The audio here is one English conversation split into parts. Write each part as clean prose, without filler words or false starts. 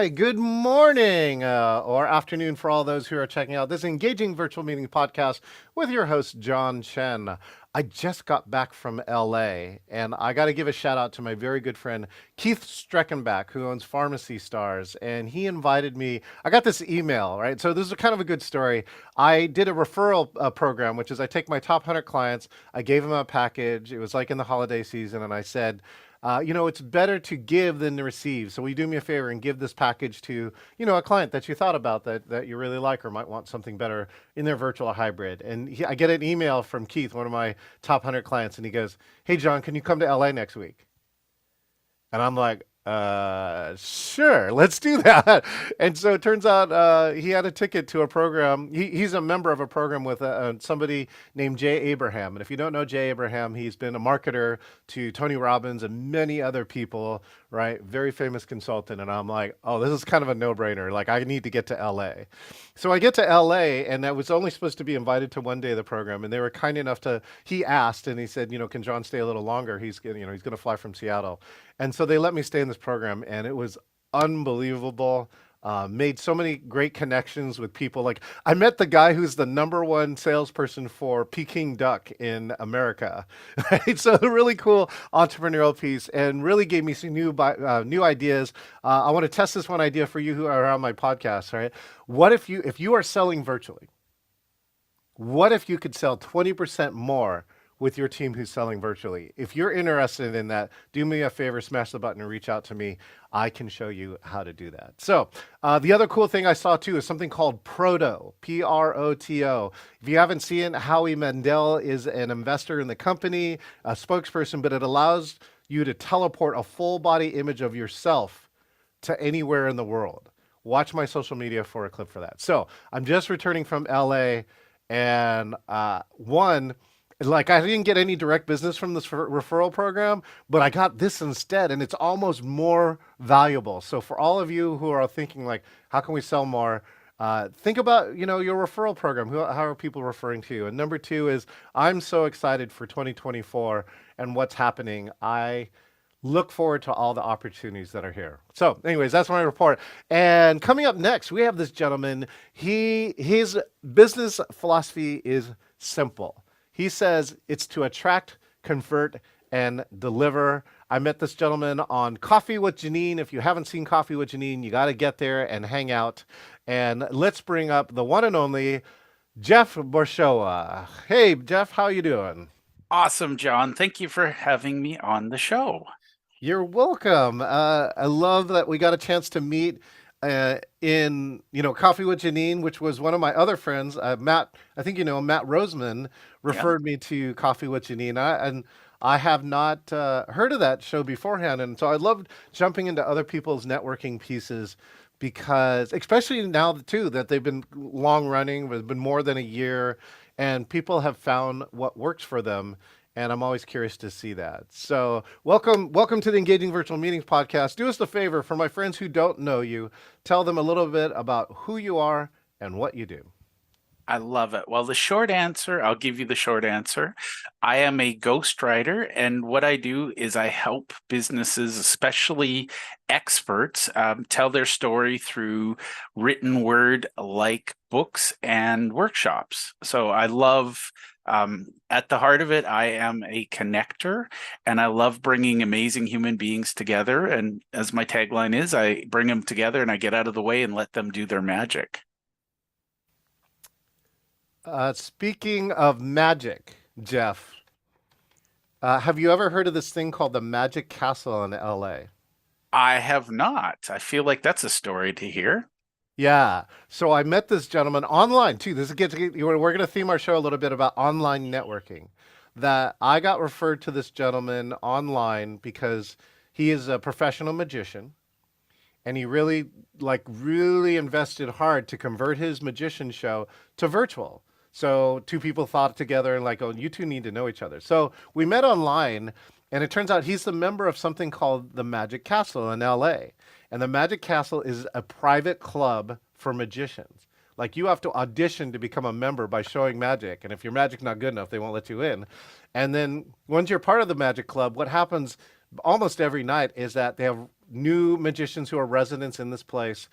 Hi, good morning or afternoon for all those who are checking out this engaging virtual meeting podcast with your host, John Chen. I just got back from LA and I got to give a shout out to my very good friend, Keith Streckenbach, who owns Pharmacy Stars. And he invited me. I got this email, right? So this is kind of a good story. I did a referral program, which is I take my top 100 clients, I gave them a package. It was like in the holiday season, and I said, it's better to give than to receive. So will you do me a favor and give this package to, a client that you thought about that you really like or might want something better in their virtual hybrid. And I get an email from Keith, one of my top 100 clients, and he goes, "Hey, John, can you come to LA next week?" And I'm like, sure, let's do that. And so it turns out he had a ticket to a program. He's a member of a program with somebody named Jay Abraham. And if you don't know Jay Abraham, he's been a marketer to Tony Robbins and many other people, right? Very famous consultant. And I'm like, oh, this is kind of a no-brainer. Like, I need to get to LA. So I get to LA, and I was only supposed to be invited to one day of the program. And they were kind enough he asked, and he said, can John stay a little longer? He's going to fly from Seattle. And so they let me stay in this program, and it was unbelievable. Made so many great connections with people. Like, I met the guy who's the number one salesperson for Peking duck in America. Right? So a really cool entrepreneurial piece, and really gave me some new ideas. I want to test this one idea for you who are on my podcast. Right? What if you are selling virtually? What if you could sell 20% more with your team who's selling virtually? If you're interested in that, do me a favor, smash the button and reach out to me. I can show you how to do that. So the other cool thing I saw too is something called Proto, Proto. If you haven't seen it, Howie Mandel is an investor in the company, a spokesperson, but it allows you to teleport a full body image of yourself to anywhere in the world. Watch my social media for a clip for that. So I'm just returning from LA, and like, I didn't get any direct business from this referral program, but I got this instead, and it's almost more valuable. So for all of you who are thinking like, how can we sell more? Think about, your referral program. How are people referring to you? And number two is, I'm so excited for 2024 and what's happening. I look forward to all the opportunities that are here. So anyways, that's my report. And coming up next, we have this gentleman. His business philosophy is simple. He says it's to attract, convert, and deliver. I met this gentleman on Coffee with Janine. If you haven't seen Coffee with Janine, you got to get there and hang out. And let's bring up the one and only Jeff Borschowa. Hey, Jeff, how you doing? Awesome, John. Thank you for having me on the show. You're welcome. I love that we got a chance to meet in Coffee with Janine, which was one of my other friends, Matt. I think Matt Roseman Yeah. referred me to Coffee with Janine, and I have not heard of that show beforehand, and so I loved jumping into other people's networking pieces because, especially now too, that they've been long running, it's been more than a year, and people have found what works for them. And I'm always curious to see that. So welcome to the Engaging Virtual Meetings podcast. Do us a favor, for my friends who don't know you, tell them a little bit about who you are and what you do. I love it. Well, the short answer, I'll give you the short answer. I am a ghostwriter, and what I do is I help businesses, especially experts, tell their story through written word like books and workshops. So I love, at the heart of it, I am a connector, and I love bringing amazing human beings together. And as my tagline is, I bring them together and I get out of the way and let them do their magic. Speaking of magic, Jeff, have you ever heard of this thing called the Magic Castle in LA? I have not. I feel like that's a story to hear. Yeah. So I met this gentleman online too. We're going to theme our show a little bit about online networking. That I got referred to this gentleman online because he is a professional magician, and he really invested hard to convert his magician show to virtual. So two people thought together and like, oh, you two need to know each other. So we met online, and it turns out he's the member of something called the Magic Castle in LA. And the Magic Castle is a private club for magicians. Like, you have to audition to become a member by showing magic, and if your magic's not good enough, they won't let you in. And then once you're part of the Magic Club, what happens almost every night is that they have new magicians who are residents in this place,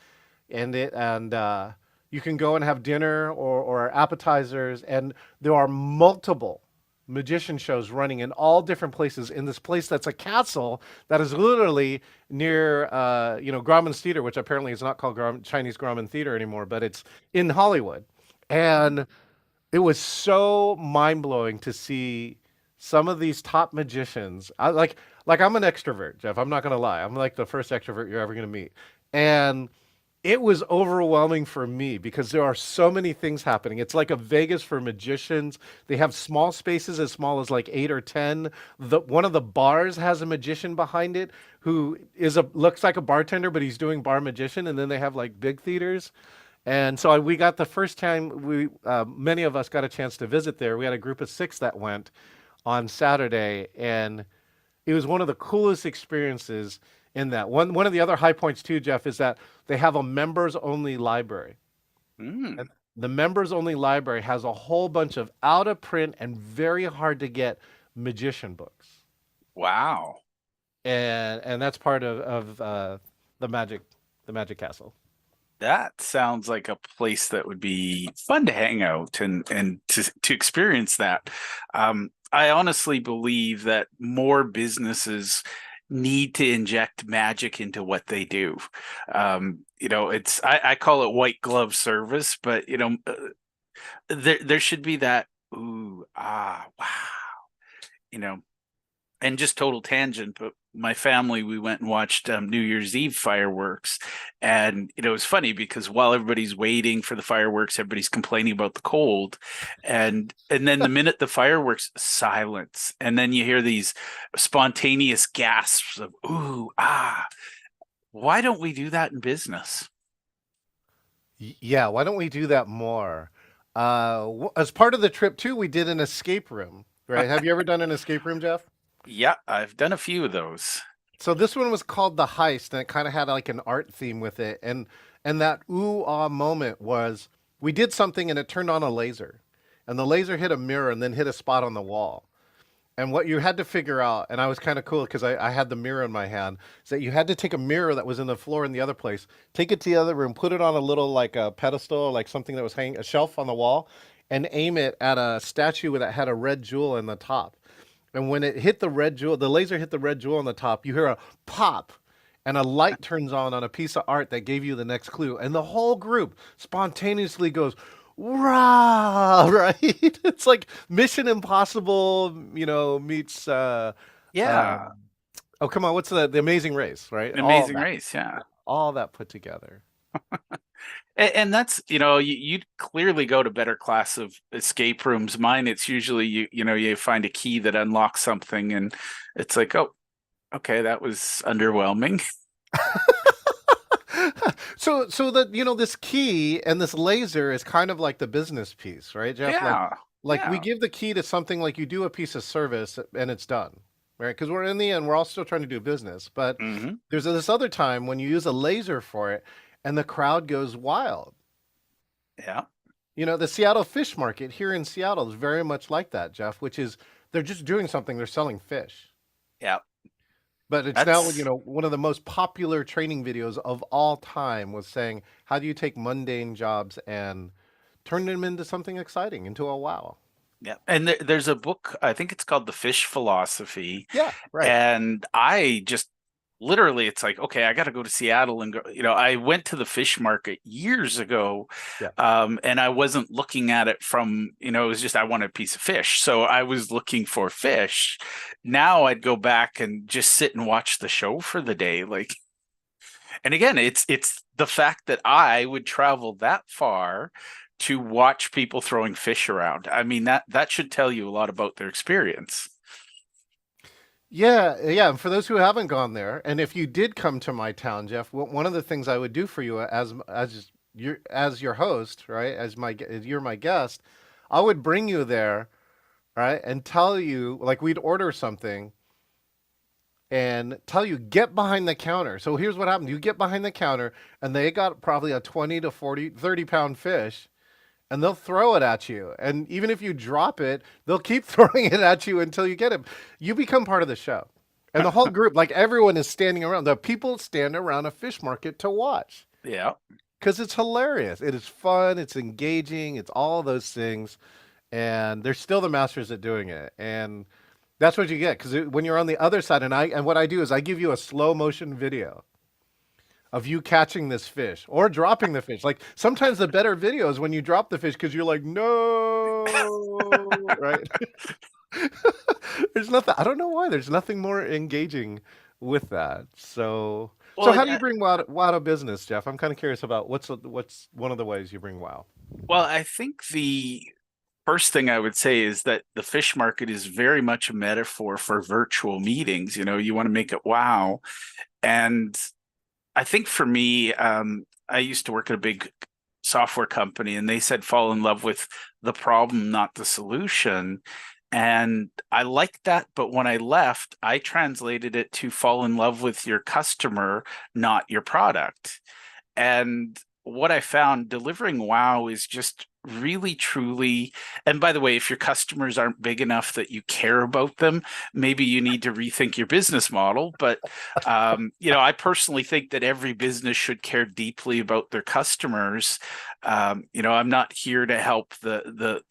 and you can go and have dinner or appetizers, and there are multiple magician shows running in all different places in this place that's a castle that is literally near Grauman's Theater, which apparently is not called Chinese Grauman Theater anymore, but it's in Hollywood. And it was so mind-blowing to see some of these top magicians. Like I'm an extrovert, Jeff. I'm not gonna lie. I'm like the first extrovert you're ever gonna meet. And it was overwhelming for me because there are so many things happening. It's like a Vegas for magicians. They have small spaces as small as like 8 or 10. One of the bars has a magician behind it who looks like a bartender, but he's doing bar magician. And then they have like big theaters. And so we got the first time many of us got a chance to visit there. We had a group of 6 that went on Saturday, and it was one of the coolest experiences in that. One of the other high points too, Jeff, is that they have a members only library. Mm, And the members only library has a whole bunch of out of print and very hard to get magician books. wow. And that's part of the magic castle. That sounds like a place that would be fun to hang out and to experience that. I honestly believe that more businesses need to inject magic into what they do. I call it white glove service, but there should be that ooh wow, you know, and just total tangent, but my family, we went and watched New Year's Eve fireworks, and it was funny because while everybody's waiting for the fireworks, everybody's complaining about the cold, and then the minute the fireworks, silence, and then you hear these spontaneous gasps of ooh ah. Why don't we do that in business? Yeah, why don't we do that more? As part of the trip too, we did an escape room, right? Have you ever done an escape room, Jeff? Yeah, I've done a few of those. So this one was called The Heist, and it kind of had like an art theme with it. And that ooh ah moment was we did something and it turned on a laser. And the laser hit a mirror and then hit a spot on the wall. And what you had to figure out, and I was kind of cool because I had the mirror in my hand, is that you had to take a mirror that was in the floor in the other place, take it to the other room, put it on a little like a pedestal, like something that was hanging, a shelf on the wall, and aim it at a statue that had a red jewel in the top. And when it hit the red jewel, the laser hit the red jewel on the top, you hear a pop and a light turns on a piece of art that gave you the next clue. And the whole group spontaneously goes, rah, right? It's like Mission Impossible, meets, uh, Yeah, oh, come on, what's the Amazing Race, right? an amazing race. Yeah. All that put together. And that's, you'd clearly go to better class of escape rooms. Mine, it's usually you find a key that unlocks something, and it's like, oh, okay, that was underwhelming. So that this key and this laser is kind of like the business piece, right, Jeff? Yeah, Like we yeah. give the key to something like you do a piece of service and it's done, right? Because we're in the end, we're all still trying to do business. But Hmm. there's this other time when you use a laser for it and the crowd goes wild. Yeah, The Seattle Fish Market here in Seattle is very much like that, Jeff, which is they're just doing something, they're selling fish. yeah. But it's now, That's one of the most popular training videos of all time was saying, how do you take mundane jobs and turn them into something exciting, into a wow? yeah. And there's a book, I think it's called The Fish Philosophy, Yeah, right. and I just literally, it's like, okay, I got to go to Seattle and go. I went to the fish market years ago, Yeah. and I wasn't looking at it from, it was just I wanted a piece of fish, so I was looking for fish. Now I'd go back and just sit and watch the show for the day, like. And again, it's the fact that I would travel that far to watch people throwing fish around. I mean, that should tell you a lot about their experience. Yeah, yeah. And for those who haven't gone there, and if you did come to my town, Jeff, one of the things I would do for you as your host, right, as you're my guest, I would bring you there, right, and tell you like we'd order something and tell you get behind the counter. So here's what happened: you get behind the counter, and they got probably a 20 to 40, 30 pound fish, and they'll throw it at you. And even if you drop it, they'll keep throwing it at you until you get it. You become part of the show. And the whole group, like everyone is standing around. The people stand around a fish market to watch Yeah. because it's hilarious. It is fun. It's engaging. It's all those things. And they're still the masters at doing it. And that's what you get because when you're on the other side, and what I do is I give you a slow motion video of you catching this fish or dropping the fish. Like sometimes the better video is when you drop the fish because you're like, no, right? There's nothing. I don't know why. There's nothing more engaging with that. So Well, how do you bring WoW to business, Jeff? I'm kind of curious about what's one of the ways you bring WoW. I think the first thing I would say is that the fish market is very much a metaphor for virtual meetings. You want to make it wow. And I think for me, I used to work at a big software company, and they said fall in love with the problem, not the solution. And I liked that. But when I left, I translated it to fall in love with your customer, not your product. And what I found delivering wow is just really truly, and by the way, if your customers aren't big enough that you care about them, maybe you need to rethink your business model. But I personally think that every business should care deeply about their customers. I'm not here to help the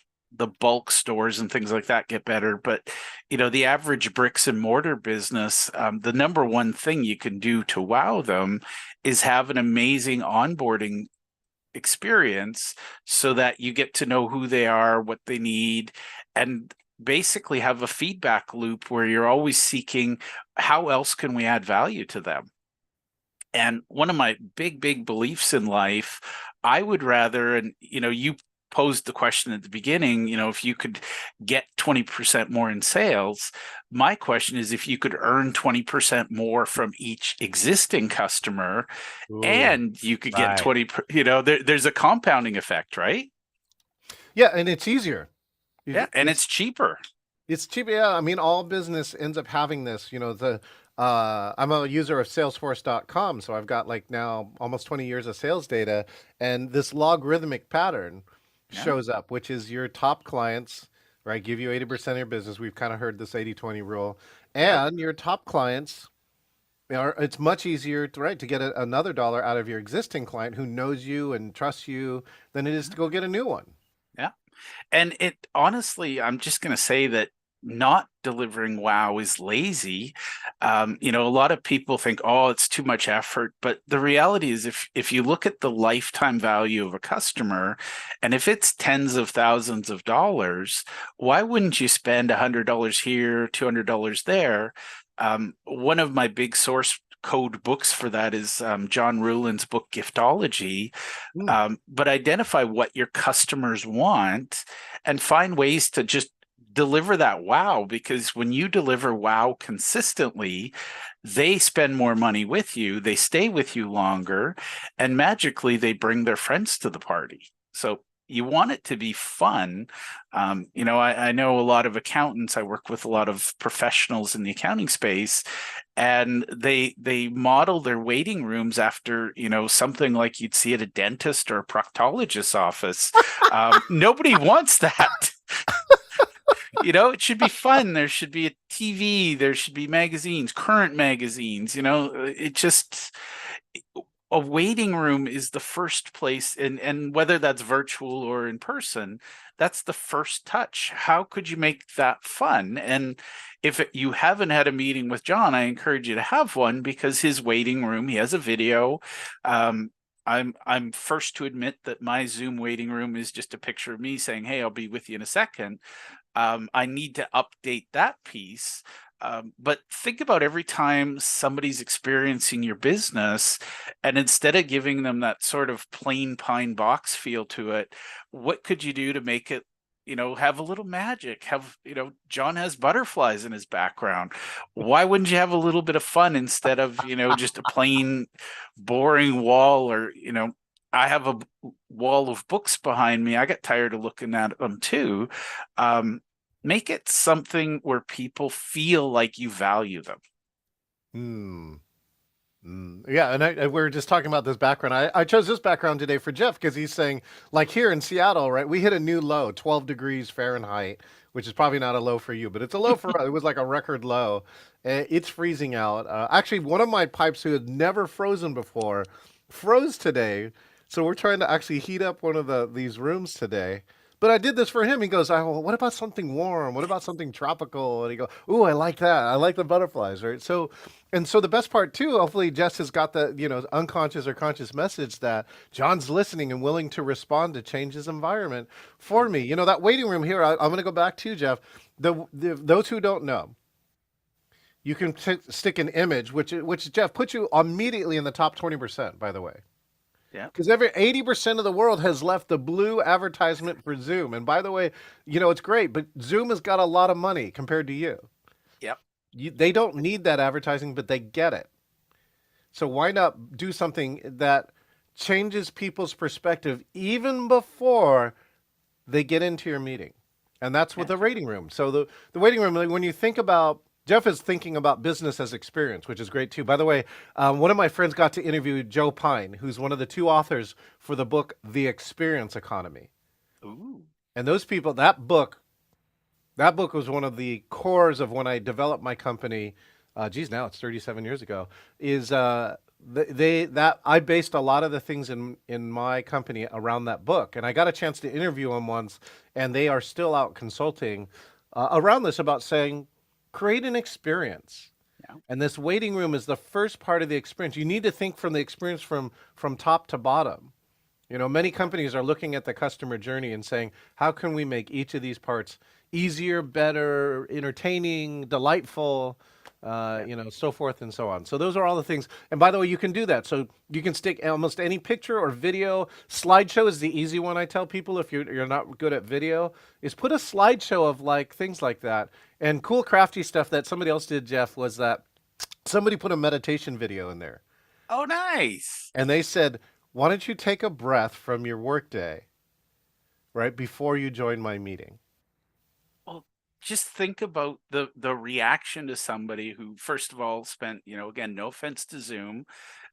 bulk stores and things like that get better, but the average bricks and mortar business, the number one thing you can do to wow them is have an amazing onboarding experience so that you get to know who they are, what they need, and basically have a feedback loop where you're always seeking how else can we add value to them. And one of my big beliefs in life, I would rather, and you posed the question at the beginning, if you could get 20% more in sales, my question is if you could earn 20% more from each existing customer Ooh, and you could get right. 20, there's a compounding effect, right? Yeah, and it's easier. Yeah. And It's it's cheaper. It's cheap. Yeah, I mean, all business ends up having this. I'm a user of Salesforce.com, so I've got like now almost 20 years of sales data, and this logarithmic pattern Yeah. shows up, which is your top clients, right? Give you 80% of your business. We've kind of heard this 80/20 rule, Yep. and your top clients. It's much easier to, right, to get another dollar out of your existing client who knows you and trusts you than it is to go get a new one. Yeah. And it honestly, I'm just going to say that not delivering wow is lazy. A lot of people think, oh, it's too much effort. But the reality is, if you look at the lifetime value of a customer, and if it's tens of thousands of dollars, why wouldn't you spend $100 here, $200 there? One of my big source code books for that is John Ruhlin's book Giftology, Hmm. but identify what your customers want and find ways to just deliver that wow. Because when you deliver wow consistently, they spend more money with you, they stay with you longer, and magically they bring their friends to the party. So you want it to be fun. I know a lot of accountants. I work with a lot of professionals in the accounting space, and they model their waiting rooms after something like you'd see at a dentist or a proctologist's office. Nobody wants that. It should be fun. There should be a TV, there should be magazines, current magazines. It just, a waiting room is the first place, and whether that's virtual or in person, that's the first touch. How could you make that fun? And if you haven't had a meeting with John, I encourage you to have one, because his waiting room, he has a video. um, I'm first to admit that my Zoom waiting room is just a picture of me saying, hey, I'll be with you in a second. I need to update that piece. But think about every time somebody's experiencing your business, and instead of giving them that sort of plain pine box feel to it, what could you do to make it, have a little magic? John has butterflies in his background. Why wouldn't you have a little bit of fun instead of, just a plain boring wall? Or, I have a wall of books behind me. I get tired of looking at them too. Make it something where people feel like you value them. Hmm. Yeah, and we were just talking about this background. I chose this background today for Jeff because he's saying, like here in Seattle, right, we hit a new low, 12 degrees Fahrenheit, which is probably not a low for you, but it's a low for us. It was like a record low. It's freezing out. Actually, one of my pipes who had never frozen before froze today. So we're trying to actually heat up one of these rooms today. But I did this for him. He goes, "Oh, well, what about something warm? What about something tropical?" And he goes, "Ooh, I like that. I like the butterflies, right?" So, and so the best part too, hopefully Jess has got the, unconscious or conscious message that John's listening and willing to respond to change his environment for Yeah. me. That waiting room here, I'm going to go back to Jeff. Those who don't know, you can stick an image, which Jeff puts you immediately in the top 20%, by the way. Yeah. Because every 80% of the world has left the blue advertisement for Zoom. And by the way, it's great, but Zoom has got a lot of money compared to you. Yep. They don't need that advertising, but they get it. So why not do something that changes people's perspective even before they get into your meeting? And that's with Yeah. the waiting room. So the waiting room, like when you think about, Jeff is thinking about business as experience, which is great too. By the way, one of my friends got to interview Joe Pine, who's one of the two authors for the book, The Experience Economy. Ooh. And those people, that book was one of the cores of when I developed my company. Geez, now it's 37 years ago. Is that I based a lot of the things in my company around that book, and I got a chance to interview them once, and they are still out consulting around this about saying, create an experience. Yeah. And this waiting room is the first part of the experience. You need to think from the experience from top to bottom. Many companies are looking at the customer journey and saying, how can we make each of these parts easier, better, entertaining, delightful, Yeah. so forth and so on. So those are all the things. And by the way, you can do that. So you can stick almost any picture or video. Slideshow is the easy one I tell people if you're not good at video, is put a slideshow of like things like that. And cool crafty stuff that somebody else did, Jeff, was that somebody put a meditation video in there. Oh, nice. And they said, why don't you take a breath from your workday right before you join my meeting? Well, just think about the reaction to somebody who, first of all, spent, again, no offense to Zoom.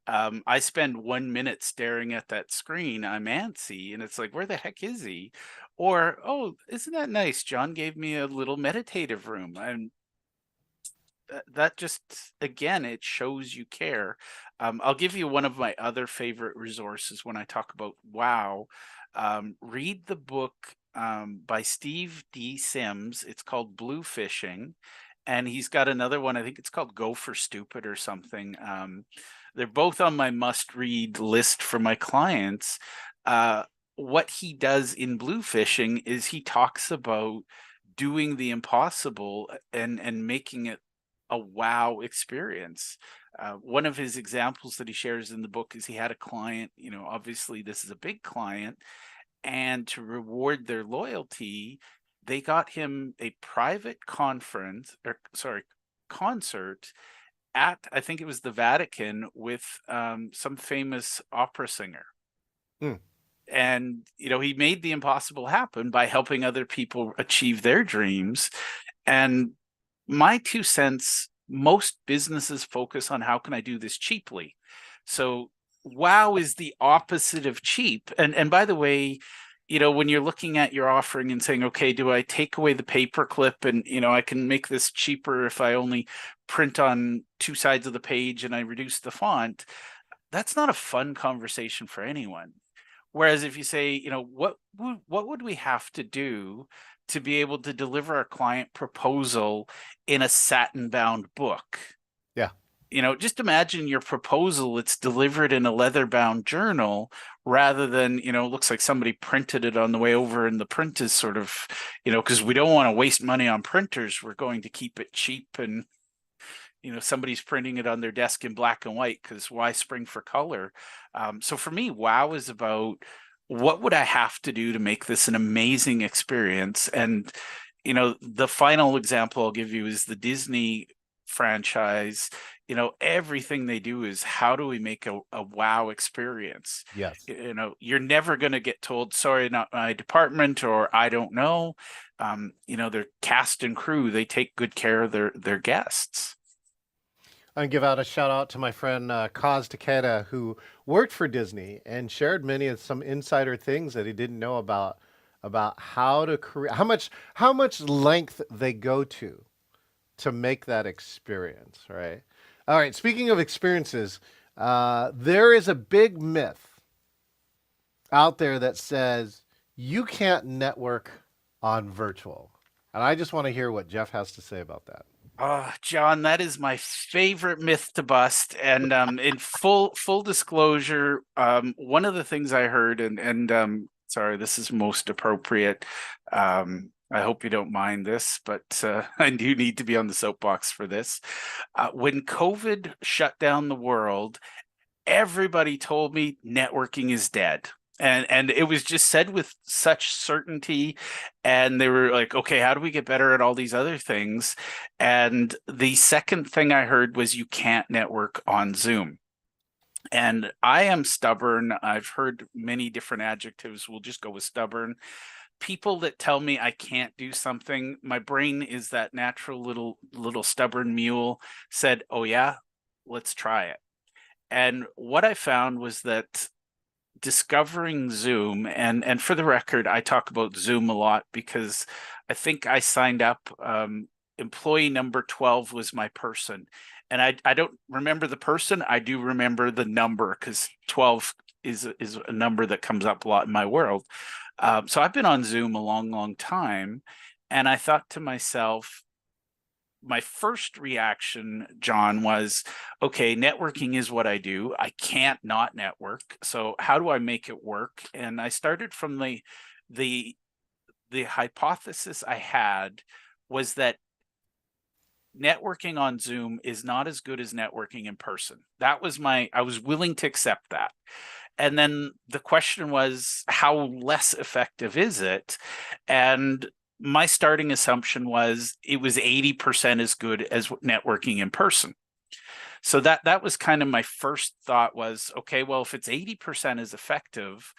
I spend 1 minute staring at that screen. I'm antsy, and it's like, where the heck is he? Or, oh, isn't that nice? John gave me a little meditative room. And that just, again, it shows you care. I'll give you one of my other favorite resources when I talk about wow. Read the book by Steve D. Sims. It's called Blue Fishing, and he's got another one. I think it's called Go for Stupid or something. They're both on my must-read list for my clients. What he does in Blue Fishing is he talks about doing the impossible and making it a wow experience. One of his examples that he shares in the book is he had a client, obviously this is a big client, and to reward their loyalty, they got him a private concert at, I think it was the Vatican, with some famous opera singer. Hmm. And, he made the impossible happen by helping other people achieve their dreams. And my 2 cents, most businesses focus on how can I do this cheaply. So wow is the opposite of cheap. And by the way, when you're looking at your offering and saying, okay, do I take away the paper clip and I can make this cheaper if I only print on 2 sides of the page and I reduce the font, that's not a fun conversation for anyone. Whereas if you say, what would we have to do to be able to deliver a client proposal in a satin bound book? Yeah. Just imagine your proposal, it's delivered in a leather bound journal rather than, looks like somebody printed it on the way over and the print is sort of, because we don't want to waste money on printers. We're going to keep it cheap and somebody's printing it on their desk in black and white because why spring for color? So for me, wow is about what would I have to do to make this an amazing experience? And the final example I'll give you is the Disney franchise. Everything they do is how do we make a wow experience? Yes. You're never going to get told, sorry, not my department, or I don't know. Their cast and crew, they take good care of their guests. I give out a shout out to my friend Kaz Takeda, who worked for Disney and shared many of some insider things that he didn't know about about how to create how much length they go to make that experience, right? All right, speaking of experiences, there is a big myth out there that says you can't network on virtual. And I just want to hear what Jeff has to say about that. John, that is my favorite myth to bust. And in full disclosure, one of the things I heard, and sorry, this is most appropriate. I hope you don't mind this, but I do need to be on the soapbox for this. When COVID shut down the world, everybody told me networking is dead. And it was just said with such certainty, and they were like, okay, how do we get better at all these other things? And the second thing I heard was you can't network on Zoom. And I am stubborn. I've heard many different adjectives. We'll just go with stubborn. People that tell me I can't do something, my brain is that natural little stubborn mule, said, oh yeah, let's try it. And what I found was that discovering Zoom, and for the record, I talk about Zoom a lot because I think I signed up. Employee number 12 was my person, and I don't remember the person. I do remember the number because 12 is a number that comes up a lot in my world. So I've been on Zoom a long time, and I thought to myself, my first reaction, John, was, okay, networking is what I do. I can't not network. So how do I make it work? And I started from the hypothesis I had was that networking on Zoom is not as good as networking in person. That was I was willing to accept that. And then the question was, how less effective is it? And my starting assumption was it was 80% as good as networking in person. So that was kind of my first thought was, okay, well, if it's 80% as effective,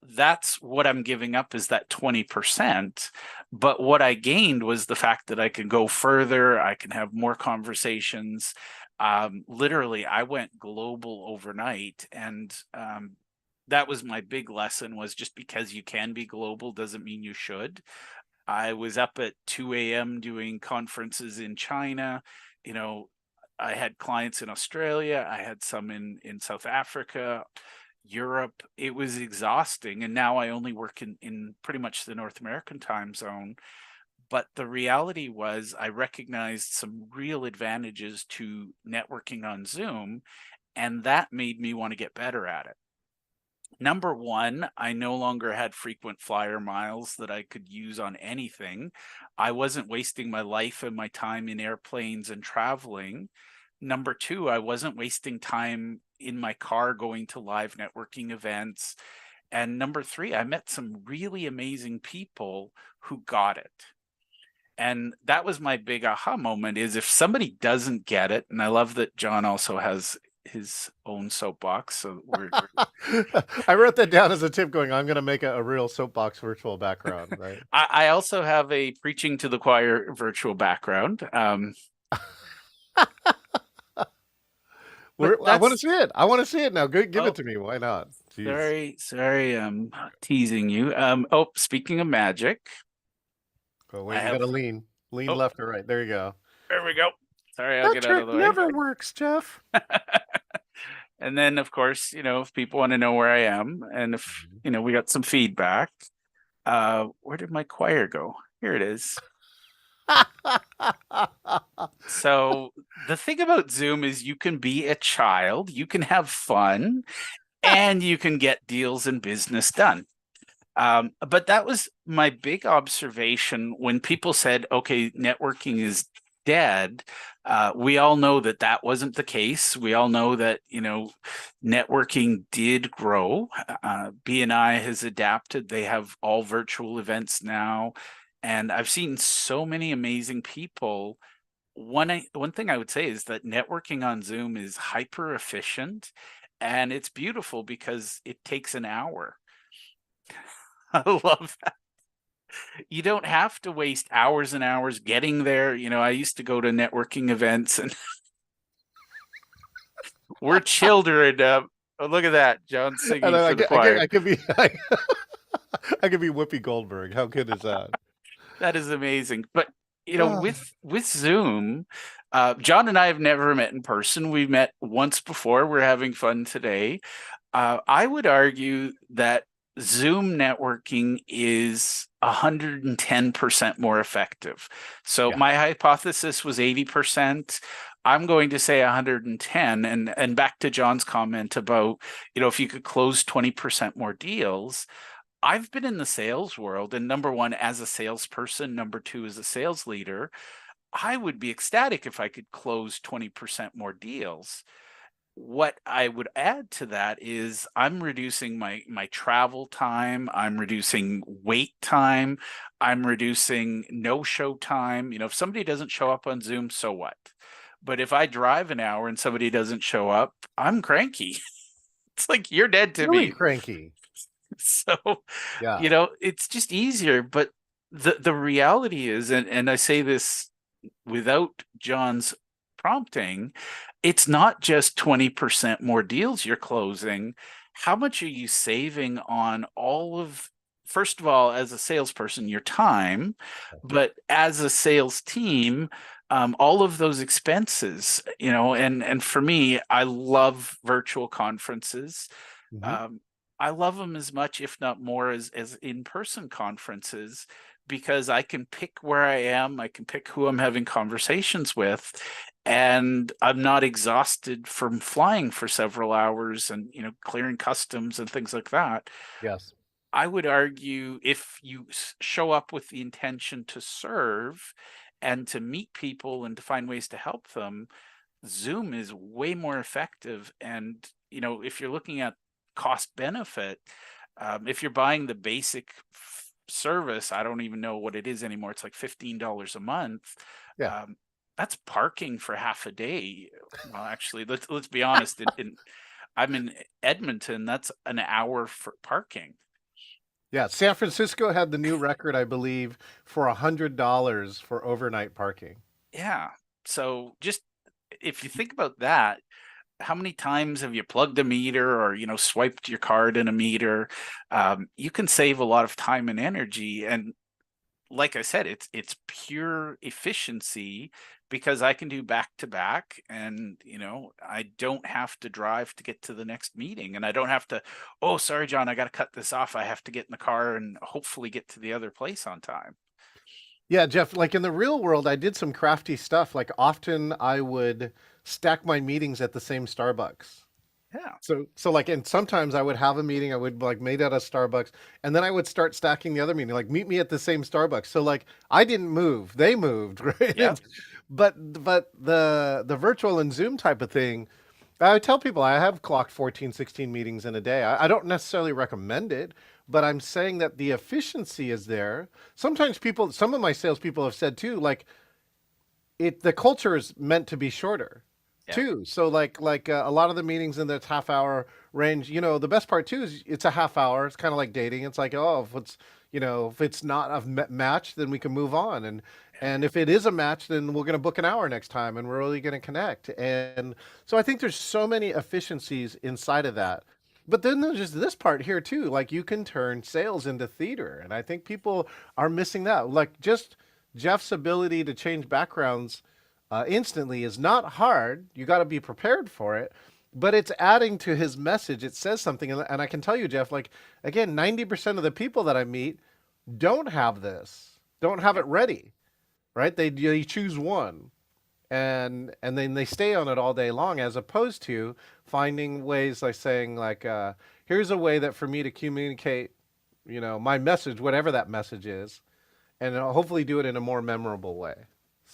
that's what I'm giving up is that 20%. But what I gained was the fact that I could go further, I can have more conversations. Literally, I went global overnight, and that was my big lesson was just because you can be global doesn't mean you should. I was up at 2 a.m. doing conferences in China. You know, I had clients in Australia. I had some in South Africa, Europe. It was exhausting. And now I only work in pretty much the North American time zone. But the reality was I recognized some real advantages to networking on Zoom, and that made me want to get better at it. Number one, I no longer had frequent flyer miles that I could use on anything. I wasn't wasting my life and my time in airplanes and traveling. Number two, I wasn't wasting time in my car going to live networking events. And number three, I met some really amazing people who got it. And that was my big aha moment is if somebody doesn't get it, and I love that John also has his own soapbox. So I wrote that down as a tip going, I'm going to make a real soapbox virtual background, right? I also have a preaching to the choir virtual background. But I want to that's see it. I want to see it now. Give it oh, to me. Why not? Jeez. sorry, teasing you. Oh, speaking of magic, Oh, I wait, you got have to lean oh, left or right. There you go. there we go. Sorry, I'll That get out trick of the way. never works, Jeff. And then, of course, if people want to know where I am, and if we got some feedback, where did my choir go? Here it is. So the thing about Zoom is you can be a child, you can have fun, and you can get deals and business done. But that was my big observation when people said, okay, networking is dead. We all know that that wasn't the case. We all know that, networking did grow. BNI has adapted. They have all virtual events now. And I've seen so many amazing people. One thing I would say is that networking on Zoom is hyper efficient and it's beautiful because it takes an hour. I love that. You don't have to waste hours and hours getting there. I used to go to networking events and we're children. Oh, look at that. John And singing then for the choir. I could be I could be Whoopi Goldberg. How good is that? That is amazing. But Ah, with Zoom, John and I have never met in person. We met once before. We're having fun today. I would argue that Zoom networking is 110% more effective. So yeah. my hypothesis was 80%. I'm going to say 110. And back to John's comment about, if you could close 20% more deals. I've been in the sales world, and number one, as a salesperson, number two, as a sales leader, I would be ecstatic if I could close 20% more deals. What I would add to that is I'm reducing my travel time, I'm reducing wait time, I'm reducing no-show time. If somebody doesn't show up on Zoom, so what? But if I drive an hour and somebody doesn't show up, I'm cranky. It's like you're dead to Really me. cranky. So, Yeah. it's just easier. But the reality is, and I say this without John's prompting, it's not just 20% more deals you're closing. How much are you saving on all of, first of all, as a salesperson, your time, but as a sales team, all of those expenses, and for me, I love virtual conferences. Hmm. Um, I love them as much, if not more, as in-person conferences because I can pick where I am, I can pick who I'm having conversations with, and I'm not exhausted from flying for several hours and clearing customs and things like that. Yes. I would argue if you show up with the intention to serve and to meet people and to find ways to help them, Zoom is way more effective. And, if you're looking at cost benefit, if you're buying the basic service, I don't even know what it is anymore. It's like $15 a month. Yeah. Um, that's parking for half a day. Well, actually, let's be honest. I'm in Edmonton. That's an hour for parking. Yeah. San Francisco had the new record, I believe, for $100 for overnight parking. Yeah. So just if you think about that, how many times have you plugged a meter or swiped your card in a meter? You can save a lot of time and energy. And like I said, it's pure efficiency because I can do back to back, and I don't have to drive to get to the next meeting, and I don't have to, oh, sorry, John, I got to cut this off. I have to get in the car and hopefully get to the other place on time. Yeah, Jeff, like in the real world, I did some crafty stuff. Like often I would stack my meetings at the same Starbucks. Yeah. So like, and sometimes I would have a meeting, I would like made out of Starbucks, and then I would start stacking the other meeting, like meet me at the same Starbucks. So like I didn't move, they moved, right? Yep. But the virtual and Zoom type of thing, I tell people I have clocked 14, 16 meetings in a day. I don't necessarily recommend it, but I'm saying that the efficiency is there. Sometimes people, some of my salespeople have said too, like the culture is meant to be shorter Yeah. too. So a lot of the meetings in that half hour range, the best part too is it's a half hour. It's kind of like dating. It's like, oh, if it's not a match, then we can move on. And if it is a match, then we're going to book an hour next time and we're really going to connect. And so I think there's so many efficiencies inside of that. But then there's just this part here too. Like you can turn sales into theater. And I think people are missing that. Like just Jeff's ability to change backgrounds instantly is not hard. You got to be prepared for it, but it's adding to his message. It says something, and I can tell you, Jeff. Like again, 90% of the people that I meet don't have this, don't have it Yep. ready, right? They choose one, and then they stay on it all day long, as opposed to finding ways like saying like, here's a way that for me to communicate, my message, whatever that message is, and hopefully do it in a more memorable way.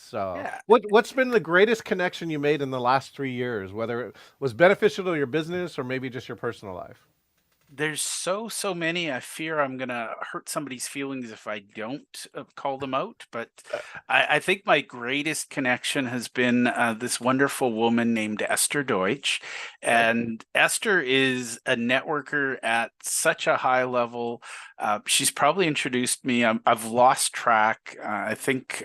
So, Yeah. what's been the greatest connection you made in the last 3 years, whether it was beneficial to your business or maybe just your personal life? There's so many. I fear I'm gonna hurt somebody's feelings if I don't call them out. But I think my greatest connection has been this wonderful woman named Esther Deutsch, Okay. and Esther is a networker at such a high level. She's probably introduced me. I've lost track. I think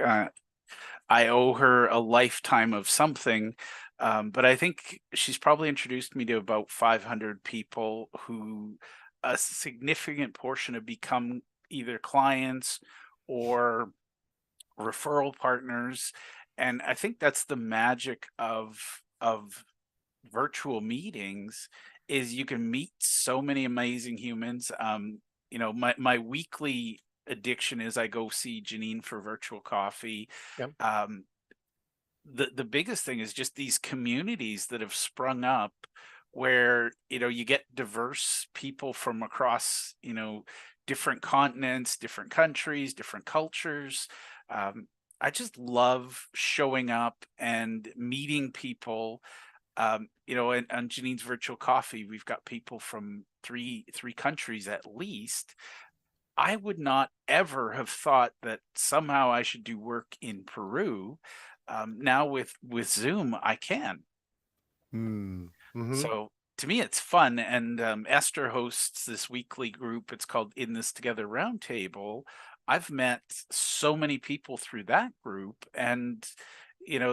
I owe her a lifetime of something. But I think she's probably introduced me to about 500 people who a significant portion have become either clients or referral partners. And I think that's the magic of virtual meetings, is you can meet so many amazing humans. My weekly addiction is I go see Janine for virtual coffee. Yep. Um, the biggest thing is just these communities that have sprung up where you get diverse people from across different continents, different countries, different cultures. I just love showing up and meeting people. And on Janine's virtual coffee, we've got people from three countries at least. I would not ever have thought that somehow I should do work in Peru. Now with Zoom, I can. Mm. Hmm. So to me, it's fun. And Esther hosts this weekly group. It's called In This Together Roundtable. I've met so many people through that group, and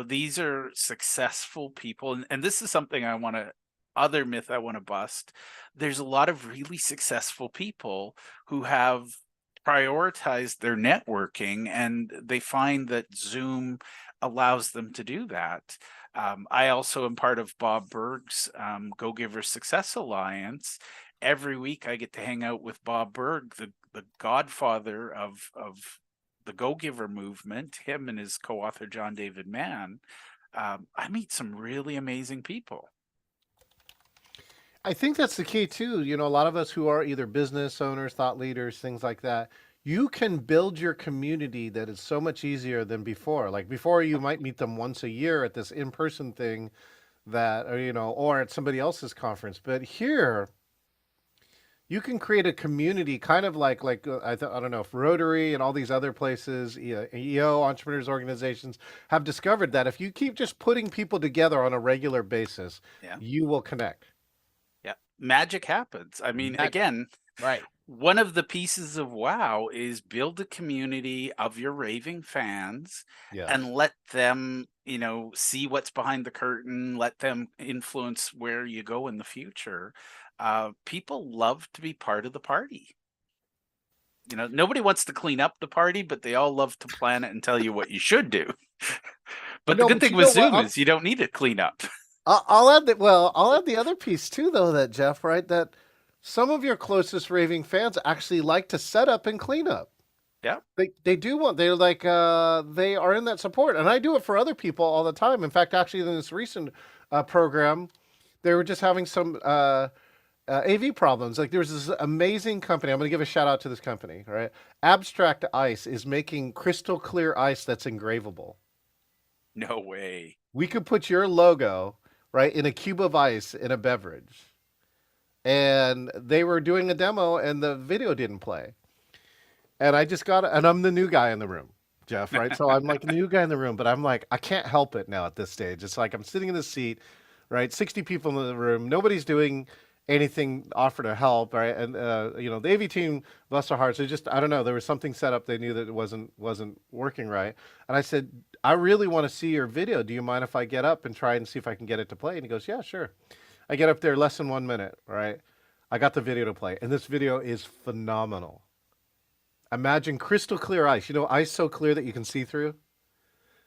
these are successful people. And this is something other myth I want to bust. There's a lot of really successful people who have prioritized their networking, and they find that Zoom allows them to do that. I also am part of Bob Berg's Go Giver Success Alliance. Every week I get to hang out with Bob Berg, the godfather of the Go Giver movement, him and his co-author John David Mann. I meet some really amazing people. I think that's the key too. A lot of us who are either business owners, thought leaders, things like that, you can build your community that is so much easier than before. Like before, you might meet them once a year at this in-person thing that, or at somebody else's conference. But here, you can create a community kind of I don't know if Rotary and all these other places, EO entrepreneurs organizations have discovered that if you keep just putting people together on a regular basis, Yeah. you will connect. Yeah. Magic happens. I mean, That again, right. one of the pieces of WoW is build a community of your raving fans Yes. and let them, see what's behind the curtain, let them influence where you go in the future. People love to be part of the party. Nobody wants to clean up the party, but they all love to plan it and tell you what you should do. But the No, good but thing you with know what? Zoom is you don't need to clean up. I'll add that. Well, I'll add the other piece too, though. That Jeff, right? That some of your closest raving fans actually like to set up and clean up. Yeah. They do want. They're like they are in that support, and I do it for other people all the time. In fact, actually, in this recent program, they were just having some AV problems. Like there was this amazing company. I'm going to give a shout out to this company. Right, Abstract Ice is making crystal clear ice that's engravable. No way. We could put your logo right in a cube of ice in a beverage, and they were doing a demo, and the video didn't play. And I just got, and I'm the new guy in the room, Jeff, right? So I'm like the new guy in the room, but I'm like, I can't help it now at this stage. It's like I'm sitting in the seat, right? 60 people in the room. Nobody's doing anything offer to help, right? And the AV team, bless their hearts, they just, I don't know, there was something set up. They knew that it wasn't working right. And I said, I really want to see your video. Do you mind if I get up and try and see if I can get it to play? And he goes, yeah, sure. I get up there less than 1 minute, right? I got the video to play, and this video is phenomenal. Imagine crystal clear ice. Ice so clear that you can see through.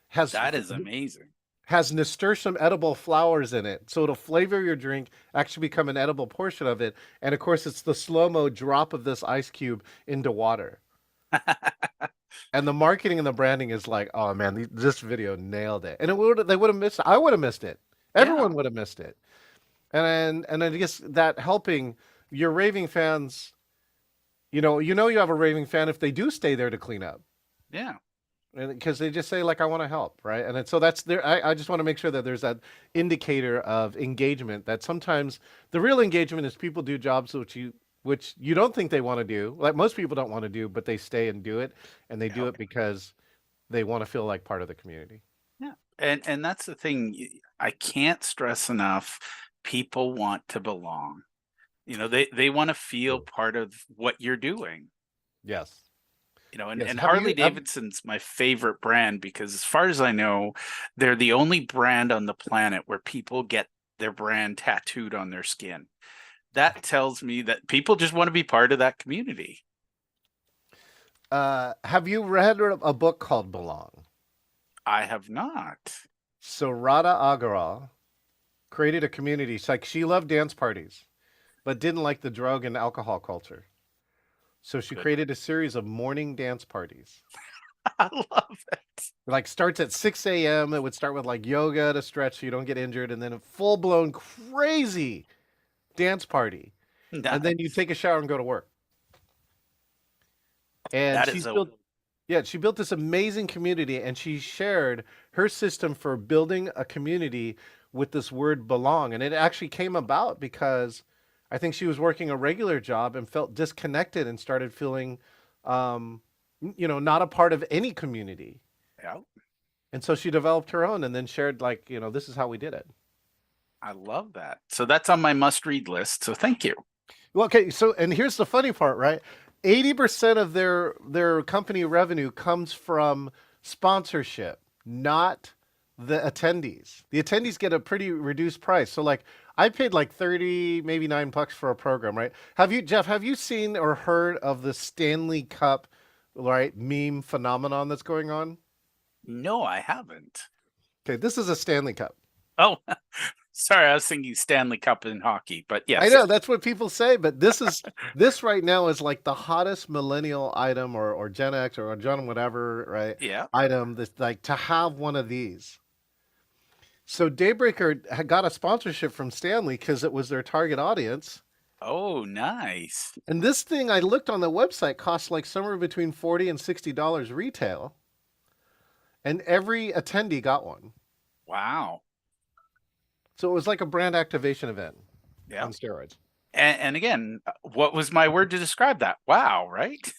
Has That is amazing. has nasturtium edible flowers in it, so it'll flavor your drink, actually become an edible portion of it. And of course, it's the slow-mo drop of this ice cube into water. And the marketing and the branding is like, oh man, this video nailed it. And they would have missed it. I would have missed it. Yeah. Everyone would have missed it. And I guess that helping your raving fans, you have a raving fan if they do stay there to clean up. Yeah. And because they just say like, I want to help, right? And so that's there. I just want to make sure that there's that indicator of engagement, that sometimes the real engagement is people do jobs which you don't think they want to do, like most people don't want to do, but they stay and do it, and they do Yeah. it because they want to feel like part of the community. Yeah. And that's the thing. I can't stress enough. People want to belong. They want to feel part of what you're doing. Yes. Yes. And Have Harley you? Davidson's my favorite brand because as far as I know, they're the only brand on the planet where people get their brand tattooed on their skin. That tells me that people just want to be part of that community. Have you read a book called Belong? I have not. So Radha Agarwal created a community. It's like she loved dance parties, but didn't like the drug and alcohol culture. So she Good. created a series of morning dance parties. I love it. Like starts at 6 a.m. It would start with like yoga to stretch so you don't get injured, and then a full blown crazy dance party. And then you Nice. take a shower and go to work. And That she's is a built Yeah, she built this amazing community and she shared her system for building a community with this word belong. And it actually came about because I think she was working a regular job and felt disconnected and started feeling, um, not a part of any community. yeah. And so she developed her own and then shared, like, this is how we did it. I love that. So that's on my must-read list. So thank you. Well, okay, so and here's the funny part, right? 80% of their company revenue comes from sponsorship, not the attendees. The attendees get a pretty reduced price. So like I paid like 30, maybe $9 for a program, right? Jeff, have you seen or heard of the Stanley Cup, right, meme phenomenon that's going on? No, I haven't. Okay, this is a Stanley Cup. Oh, sorry, I was thinking Stanley Cup in hockey, but I yes. know that's what people say, but this right now is like the hottest millennial item or Gen X or Gen whatever, right? Yeah. Item that's like to have one of these. So Daybreaker got a sponsorship from Stanley because it was their target audience. Oh, nice. And this thing I looked on the website costs like somewhere between $40 and $60 retail. And every attendee got one. Wow. So it was like a brand activation event Yeah. on steroids. And again, what was my word to describe that? Wow, right?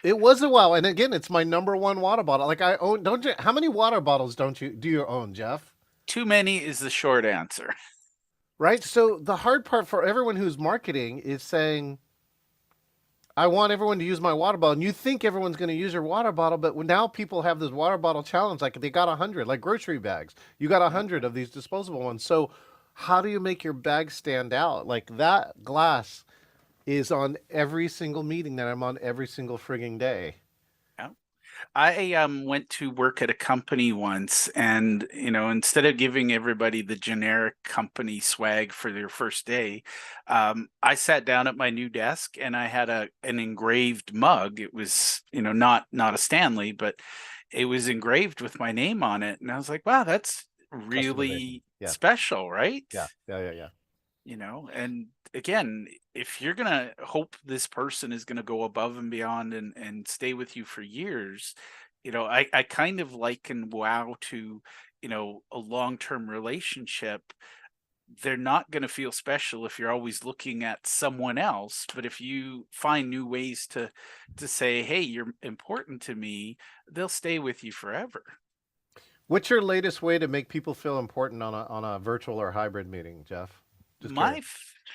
It was a while, and again, it's my number one water bottle. Like I own, don't you? How many water bottles do you own, Jeff? Too many is the short answer. Right. So the hard part for everyone who's marketing is saying, "I want everyone to use my water bottle," and you think everyone's going to use your water bottle, but now people have this water bottle challenge. Like they got 100, like grocery bags. You got Yeah. 100 of these disposable ones. So how do you make your bag stand out? Like that glass is on every single meeting that I'm on every single frigging day. Yeah. I went to work at a company once, and instead of giving everybody the generic company swag for their first day, I sat down at my new desk and I had an engraved mug. It was not a Stanley, but it was engraved with my name on it, and I was like, wow, that's Customization. really Yeah. special, right? Yeah. Yeah. Yeah. Yeah. And again, if you're gonna hope this person is gonna go above and beyond and stay with you for years, I kind of liken WoW to, a long-term relationship. They're not gonna feel special if you're always looking at someone else, but if you find new ways to say, hey, you're important to me, they'll stay with you forever. What's your latest way to make people feel important on a virtual or hybrid meeting, Jeff? Just My curious.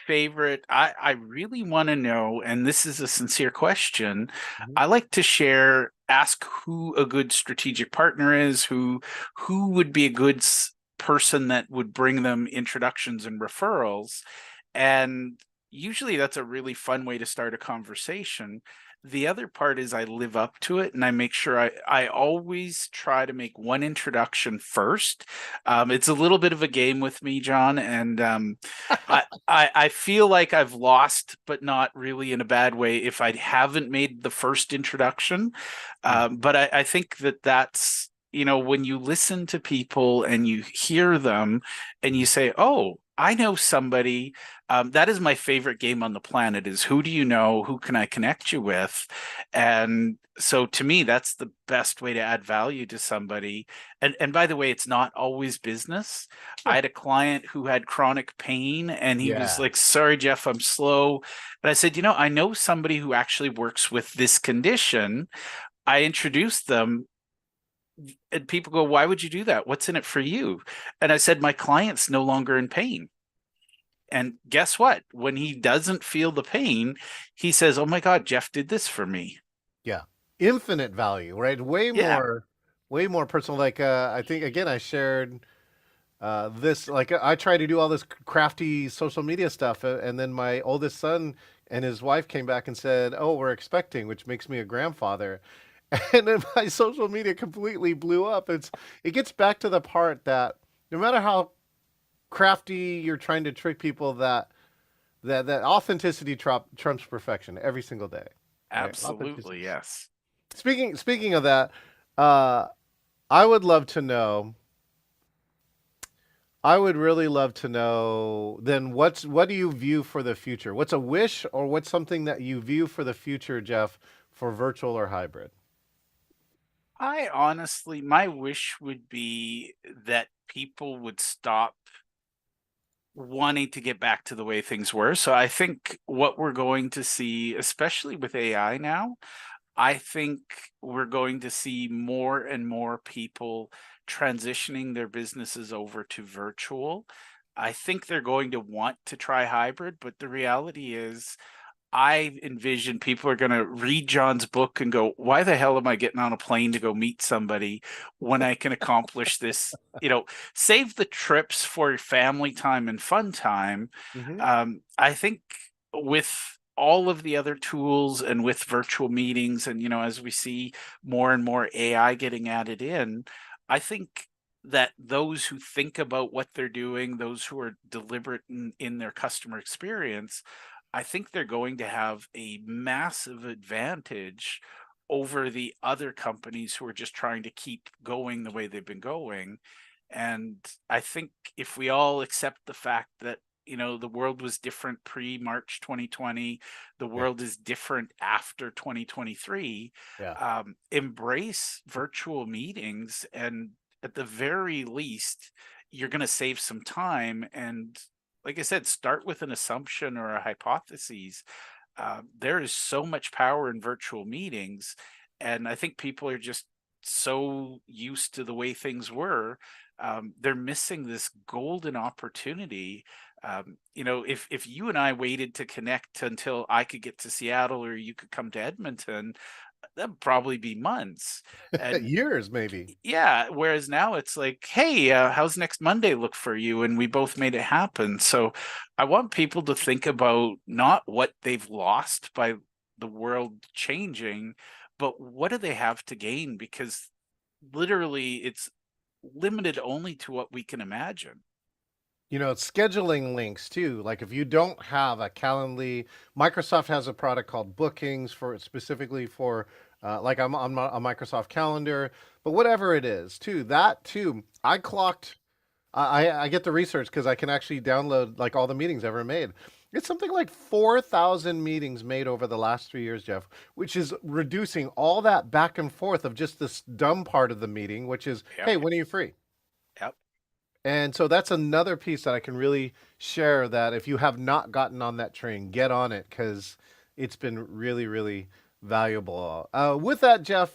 favorite, I really want to know, and this is a sincere question. Mhm. I like to ask who a good strategic partner is, who would be a good person that would bring them introductions and referrals. And usually that's a really fun way to start a conversation. The other part is I live up to it and I make sure I always try to make one introduction first. It's a little bit of a game with me, John, and I feel like I've lost, but not really in a bad way if I haven't made the first introduction. Mm. But I think that's, when you listen to people and you hear them and you say, oh, I know somebody. That is my favorite game on the planet is who do you know? Who can I connect you with? And so to me, that's the best way to add value to somebody. And by the way, it's not always business. I had a client who had chronic pain and he was Yeah. like, sorry, Jeff, I'm slow. And I said, I know somebody who actually works with this condition. I introduced them and people go, why would you do that? What's in it for you? And I said, my client's no longer in pain. And guess what? When he doesn't feel the pain, he says, oh my God, Jeff did this for me. Yeah. Infinite value, right? Yeah. Way more personal. Like I think again I shared this like I try to do all this crafty social media stuff and then my oldest son and his wife came back and said, "Oh, we're expecting," which makes me a grandfather. And then my social media completely blew up. It gets back to the part that no matter how crafty you're trying to trick people, that authenticity trumps perfection every single day, right? Authenticity. Absolutely, yes. Speaking of that, uh, I would love to know. I would really love to know then what do you view for the future? What's a wish or what's something that you view for the future, Jeff, for virtual or hybrid? I honestly, my wish would be that people would stop wanting to get back to the way things were. So I think what we're going to see, especially with AI now, I think we're going to see more and more people transitioning their businesses over to virtual. I think they're going to want to try hybrid, but the reality is I envision people are going to read John's book and go, why the hell am I getting on a plane to go meet somebody when I can accomplish this? Save the trips for family time and fun time. Hmm. I think with all of the other tools and with virtual meetings, and, as we see more and more AI getting added in, I think that those who think about what they're doing, those who are deliberate in their customer experience, I think they're going to have a massive advantage over the other companies who are just trying to keep going the way they've been going. And I think if we all accept the fact that, the world was different pre March 2020, the Yeah. world is different after 2023, Yeah. embrace virtual meetings. And at the very least, you're going to save some time. And like I said, start with an assumption or a hypothesis. There is so much power in virtual meetings, and I think people are just so used to the way things were. They're missing this golden opportunity. If you and I waited to connect until I could get to Seattle or you could come to Edmonton, that'd probably be months. And Years maybe. yeah, whereas now it's like, hey, how's next Monday look for you? And we both made it happen. So I want people to think about not what they've lost by the world changing, but what do they have to gain? Because literally it's limited only to what we can imagine. It's scheduling links too. Like if you don't have a Calendly, Microsoft has a product called Bookings for specifically for like I'm on a Microsoft Calendar, but whatever it is too, that too, I clocked. I get the research because I can actually download like all the meetings ever made. It's something like 4,000 meetings made over the last 3 years, Jeff, which is reducing all that back and forth of just this dumb part of the meeting, which is, Yep. hey, when are you free? Yep. And so that's another piece that I can really share that if you have not gotten on that train, get on it because it's been really, really valuable. With that, Jeff,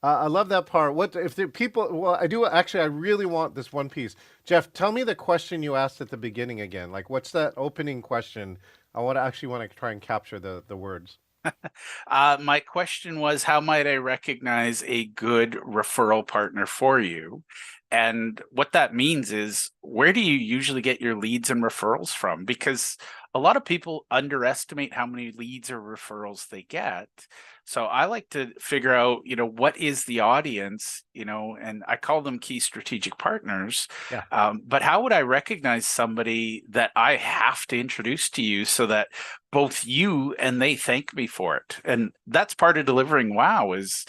I love that part. What if the people? Well, I do actually. I really want this one piece. Jeff, tell me the question you asked at the beginning again. Like, what's that opening question? I want to try and capture the words. My question was, how might I recognize a good referral partner for you? And what that means is, where do you usually get your leads and referrals from? Because a lot of people underestimate how many leads or referrals they get. So I like to figure out, what is the audience, and I call them key strategic partners. Yeah. But how would I recognize somebody that I have to introduce to you so that both you and they thank me for it? And that's part of delivering wow is,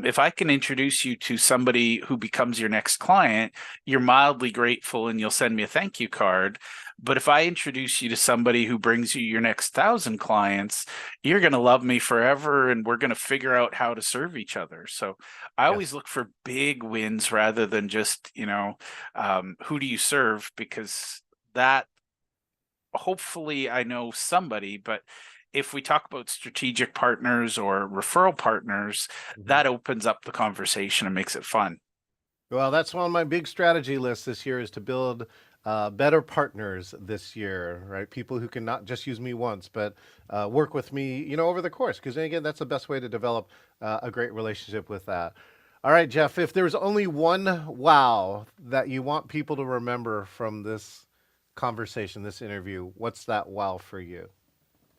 if I can introduce you to somebody who becomes your next client, you're mildly grateful and you'll send me a thank you card. But if I introduce you to somebody who brings you your next 1,000 clients, you're going to love me forever and we're going to figure out how to serve each other. So I always Yes. look for big wins rather than just, who do you serve? Because that, hopefully I know somebody, but if we talk about strategic partners or referral partners, Mhm. that opens up the conversation and makes it fun. Well, that's one of my big strategy lists this year is to build better partners this year, right? People who can not just use me once, but work with me, over the course. Because again, that's the best way to develop a great relationship with that. All right, Jeff, if there's only one wow that you want people to remember from this conversation, this interview, what's that wow for you?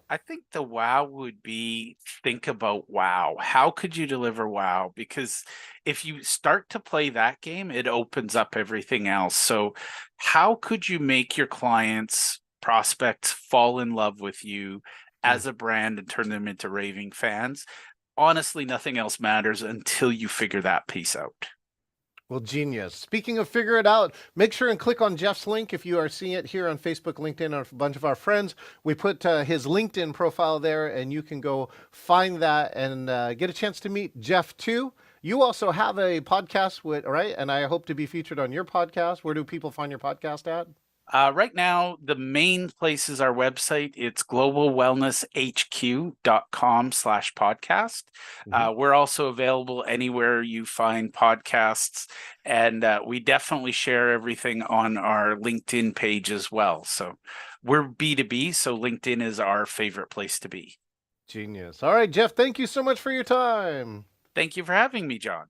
I think the wow would be think about wow. How could you deliver wow? Because if you start to play that game, it opens up everything else. So, how could you make your clients, prospects fall in love with you Mm. as a brand and turn them into raving fans? Honestly, nothing else matters until you figure that piece out. Well, genius. Speaking of figure it out, make sure and click on Jeff's link if you are seeing it here on Facebook, LinkedIn, or a bunch of our friends. We put his LinkedIn profile there, and you can go find that and get a chance to meet Jeff too. You also have a podcast with, right? And I hope to be featured on your podcast. Where do people find your podcast at? Right now, the main place is our website. It's globalwellnesshq.com/podcast. Mhm. We're also available anywhere you find podcasts, and we definitely share everything on our LinkedIn page as well. So we're B2B, so LinkedIn is our favorite place to be. Genius. All right, Jeff, thank you so much for your time. Thank you for having me, John.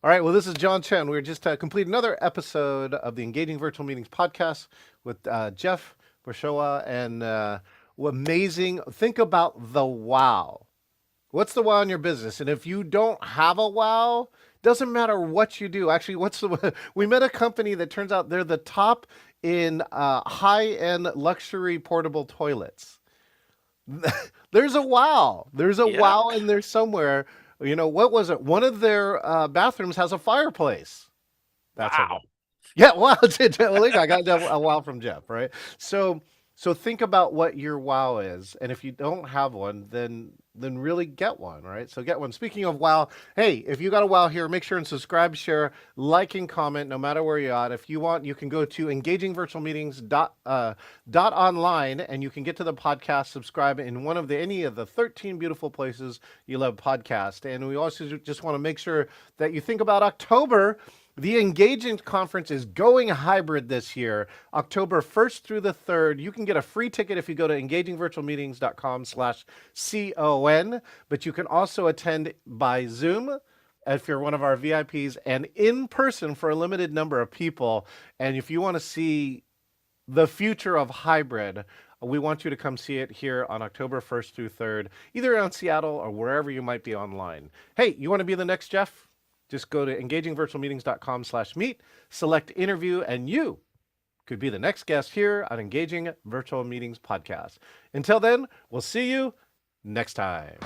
All right, well, this is John Chen. We're just completing another episode of the Engaging Virtual Meetings podcast with Jeff Borschowa. And amazing. Think about the wow. What's the wow in your business? And if you don't have a wow, doesn't matter what you do. Actually, we met a company that turns out they're the top in high-end luxury portable toilets. There's a wow. There's a Yeah. wow in there somewhere. You know, what was it? One of their bathrooms has a fireplace. That's a wow. Wow. Yeah, wow. Well, I got a wow from Jeff, right? So, so think about what your wow is, and if you don't have one, then really get one, right? So get one. Speaking of wow, hey, if you got a wow here, make sure and subscribe, share, like, and comment, no matter where you're at. If you want, you can go to engagingvirtualmeetings.online, and you can get to the podcast, subscribe in one of any of the 13 beautiful places you love podcast. And we also just want to make sure that you think about October. The Engaging Conference is going hybrid this year, October 1st through the 3rd. You can get a free ticket if you go to engagingvirtualmeetings.com/CON, but you can also attend by Zoom if you're one of our VIPs and in person for a limited number of people. And if you want to see the future of hybrid, we want you to come see it here on October 1st through 3rd, either in Seattle or wherever you might be online. Hey, you want to be the next Jeff? Just go to engagingvirtualmeetings.com/meet, select interview, and you could be the next guest here on Engaging Virtual Meetings Podcast. Until then, we'll see you next time.